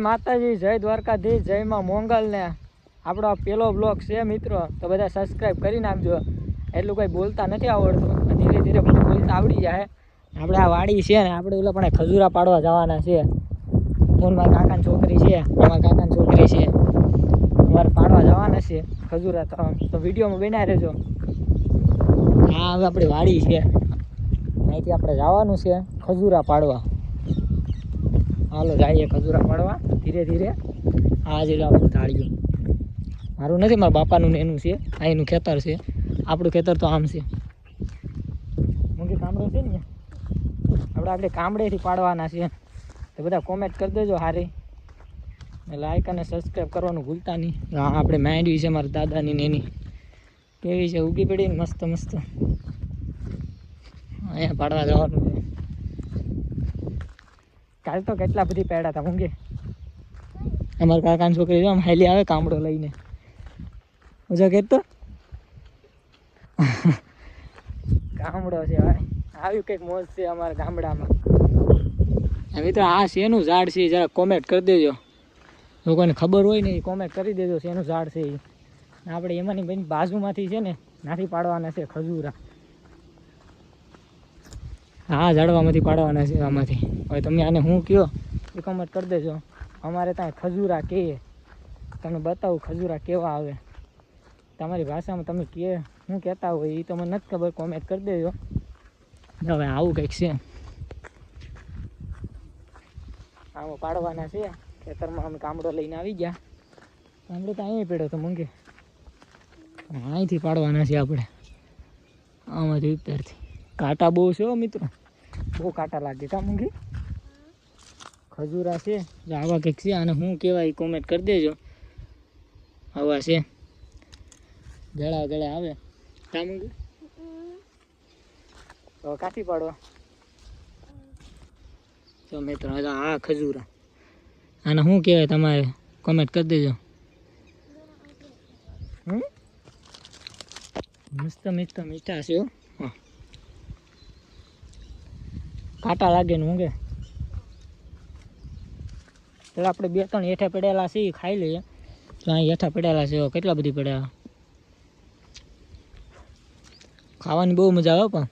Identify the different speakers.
Speaker 1: માતાજી, જય દ્વારકાધીશ, જય માં મોંગલ ને આપણો પેલો બ્લોગ છે મિત્રો, તો બધા સબસ્ક્રાઈબ કરી નાખજો. એટલું કંઈ બોલતા નથી આવડતું, ધીરે ધીરે બધું બોલતા આવડી જાય. આપણે આ વાડી છે ને, આપણે ઓલા પણ ખજૂરા પાડવા જવાના છે. મારા કાકાની છોકરી છે, અમારા કાકાની છોકરી છે, અમારે પાડવા જવાના છે ખજૂરા. તો વિડીયોમાં બનાવી રહેજો. હા, હવે આપણી વાડી છે, અહીંથી આપણે જવાનું છે ખજૂરા પાડવા. હાલો જઈએ ખજૂરા પાડવા ધીરે ધીરે. આ જ આપણું ધાળિયું મારું નથી, મારા બાપાનું એનું છે. આ એનું ખેતર છે, આપણું ખેતર તો આમ છે. મૂંગી કામડો છે ને, આપણે કામડેથી પાડવાના છે. તો બધા કોમેન્ટ કરી દેજો સારી, લાઈક અને સબસ્ક્રાઈબ કરવાનું ભૂલતા નહીં. હા, આપણે માંડવી છે મારા દાદાની ને એની, કેવી છે ઉગી પડી ને મસ્ત મસ્ત. અહીંયા પાડવા જવાનું છે. કાલ તો કેટલા બધી પેડા હતા મૂંગી. અમારા કાકાની છોકરી આમ હાલી આવે કામડો લઈને. ઓજા કહેતો કામડો છે ભાઈ, આવ્યું કંઈક મોજ છે અમારા ગામડામાં. મિત્રો આ શેનું ઝાડ છે જરા કોમેન્ટ કરી દેજો. લોકોને ખબર હોય ને એ કોમેન્ટ કરી દેજો શેનું ઝાડ છે એ. આપણે એમાંની બેન બાજુમાંથી છે ને નાથી પાડવાના છે ખજૂરા. હા, ઝાડવામાંથી પાડવાના છે આમાંથી. હવે તમે આને હું કયો એ કોમેન્ટ કરી દેજો. અમારે ત્યાં ખજૂરા કહીએ, તમે બતાવું ખજૂરા કેવા આવે તમારી ભાષામાં. તમે શું કહેતા હોય એ તો મને નથી ખબર, કોમેન્ટ કરી દેજો. હવે આવું કંઈક છે, આમાં પાડવાના છે ખેતરમાં. અમે કામડો લઈને આવી ગયા. કામડો તો અહીંયા પડ્યો તો મૂંગે, અહીંથી પાડવાના છે આપણે. આમાંથી ઉત્તરથી કાંટા બહુ છે મિત્રો, બહુ કાંટા લાગે કા મૂંગી. ખજૂરા છે આવા કંઈક છે, અને શું કહેવાય કોમેન્ટ કરી દેજો. આવા છે ગળા ગળા આવે કા મૂંગી. તો કાંથી પાડવા તો મિત્રો આ ખજૂરા, આને શું કહેવાય તમારે કોમેન્ટ કરી દેજો. મસ્ત મસ્ત મીઠા છે. કાંટા લાગે ને ઊંઘે. પેલા આપણે 2-3 હેઠા પડેલા છે એ ખાઈ લઈએ. તો અહીં હેઠા પડેલા છે કેટલા બધી પડ્યા. ખાવાની બહુ મજા આવે પણ